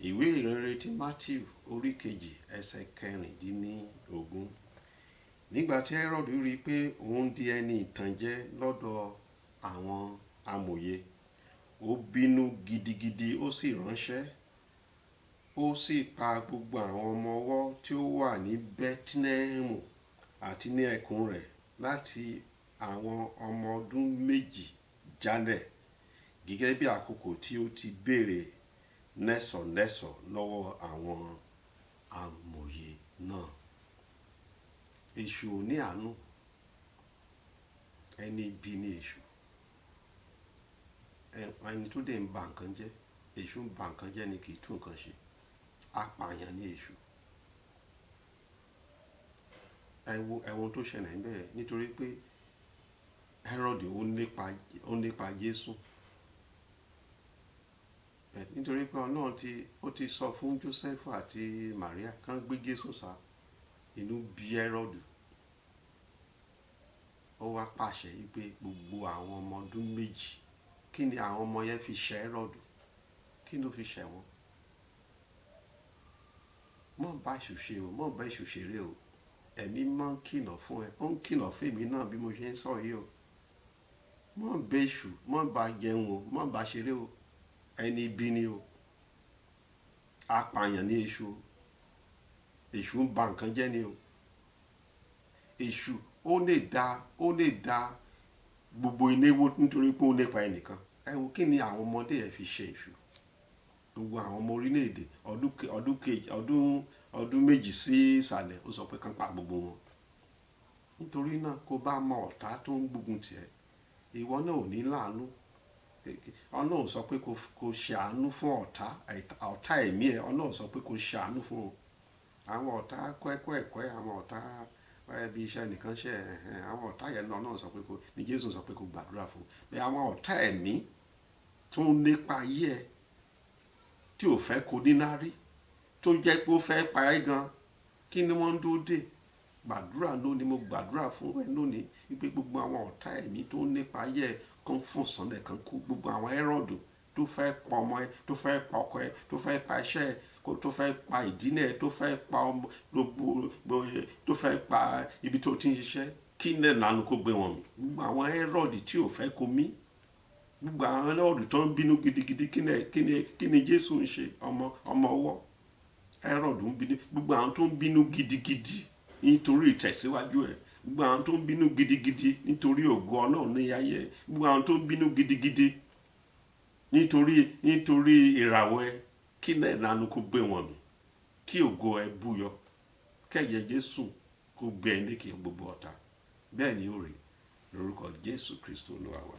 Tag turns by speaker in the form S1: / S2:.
S1: Ìwé ìrere ti Matteu orí kejì ẹsẹ̀ kẹrìndínlógún. Nígbà tí Herodu rí pé òun di ẹni ìtànjẹ lọ́dọ̀ àwọn amòye, ó bínú gidigidi, ó sì ránṣẹ́, ó sì pa gbogbo àwọn ọmọ ọwọ́ tí ó wà ní Bẹtilẹhẹmu àti ní ẹkùn rẹ̀ láti àwọn ọmọ ọdún méjì jálẹ̀, gẹ́gẹ́ bí àkókò tí ó ti béèrè nẹ́sọ̀nẹ́sọ̀ lọ́wọ́ àwọn amòye náà. Èṣù ò ní àánú, ẹni ibi ni èṣù. Ẹni tó dẹ̀ ń ba nǹkan jẹ́, èṣù ń ba nǹkan jẹ́ ni, kì í tún nǹkan ṣe. Apààyàn ni èṣù. Ẹ̀wọ̀n tó ṣẹlẹ̀ níbẹ̀ nítorí pé Herodu ó nípa Jésù. Nítorí pé Ọlọ́run ó ti sọ fún Joseph àti Maria kán gbé Jésù sá, inú bí Herodu. Ó wá pàṣẹ wípé gbogbo àwọn ọmọ ọdún méjì, kí ni àwọn ọmọ yẹn fi ṣẹ̀ Herodu? Kí ló fi ṣẹ̀ wọ́n? Mọ̀ bá èṣù ṣe o, mọ̀ bá èṣù ṣeré o. Ẹ̀mí máa ń kìlọ̀ fún ẹ, ó ń kìlọ̀ fún èmi náà bí mo ṣe ń sọ yìí o. Mọ̀ bá èṣù, mọ̀ bá jẹun o, mọ̀ bá ṣeré o. Ẹni ibi ni o. Apààyàn ni èṣù o. Èṣù ń ba nǹkan jẹ́ ni o. Èṣù ó lè dá gbogbo ilé wó nítorí pé ó nípa ẹnìkan. Ẹ wo kí ni àwọn ọmọdé ẹ fi ṣe èṣù? Gbogbo àwọn ọmọ orílẹ̀-èdè ọdún méjì sí ìsàlẹ̀, ó sọ pé kán pa gbogbo wọn. Nítorí náà kó bá mọ ọ̀tá tó ń gbógun tiẹ̀, ìwọ náà ò ní láàánú. Ọlọ́run sọ pé kó ṣàánú fún ọ̀tá ẹ̀mí ẹ̀. Ọlọ́run sọ pé kó ṣàánú fún wọn. Àwọn ọ̀tá kọ́ àwọn ọ̀tá bí iṣẹ́ nìkan ṣe àwọn ọ̀tá yẹn náà sọ pé ní Jésù sọ pé kó gbàdúrà fún. Bẹ́ẹ̀ àwọn ọ̀tá ẹ̀mí tó ń lépa ayé ẹ̀, tí ò fẹ́ kó níláárí, tó jẹ́ pé ó fẹ́ pa ẹ́ gan, kí ni wọ́n ń dúró dè? Gbàdúrà lónìí, mo gbàdúrà fún ẹ lónìí wípé gbogbo àwọn ọ̀tá ẹ̀mí tó ń lépa ayé ẹ̀ kan fún sànlẹ̀ kan kú. Gbogbo àwọn Herodu tó fẹ́ pa ọmọ ẹ, tó fẹ́ pa ọkọ ẹ, tó fẹ́ pa iṣẹ́ ẹ, tó fẹ́ pa ìdílé ẹ, tó fẹ́ pa ọmọ gbogbo, tó fẹ́ pa ibi tó ti ń ṣiṣẹ́, kí ní ìlànà kó gbé wọn mì. Gbogbo àwọn Herodu tí ò fẹ́ kó mí, gbogbo àwọn Herodu tó ń bínú gidigidi, kí ni Jésù ń ṣe? Ọmọ ọwọ́ Herodu ń bínú. Gbogbo àwọn tó ń bínú gidigidi nítorí ìtẹ̀síwájú ẹ̀, gbogbo àwọn tó ń bínú gidigidi nítorí ògo Ọlọ́run ní ayé ẹ̀, gbogbo àwọn tó ń bínú gidigidi nítorí ìràwọ̀ ẹ̀, kí ní ìlànà kó gbé wọn mì, kí ògo ẹ̀ búyọ, kẹ́yẹ Jésù kó gbé ẹ lékè gbogbo ọ̀tá. Bẹ́ẹ̀ ni ó rí lórúkọ Jésù Kristi Olúwa wa.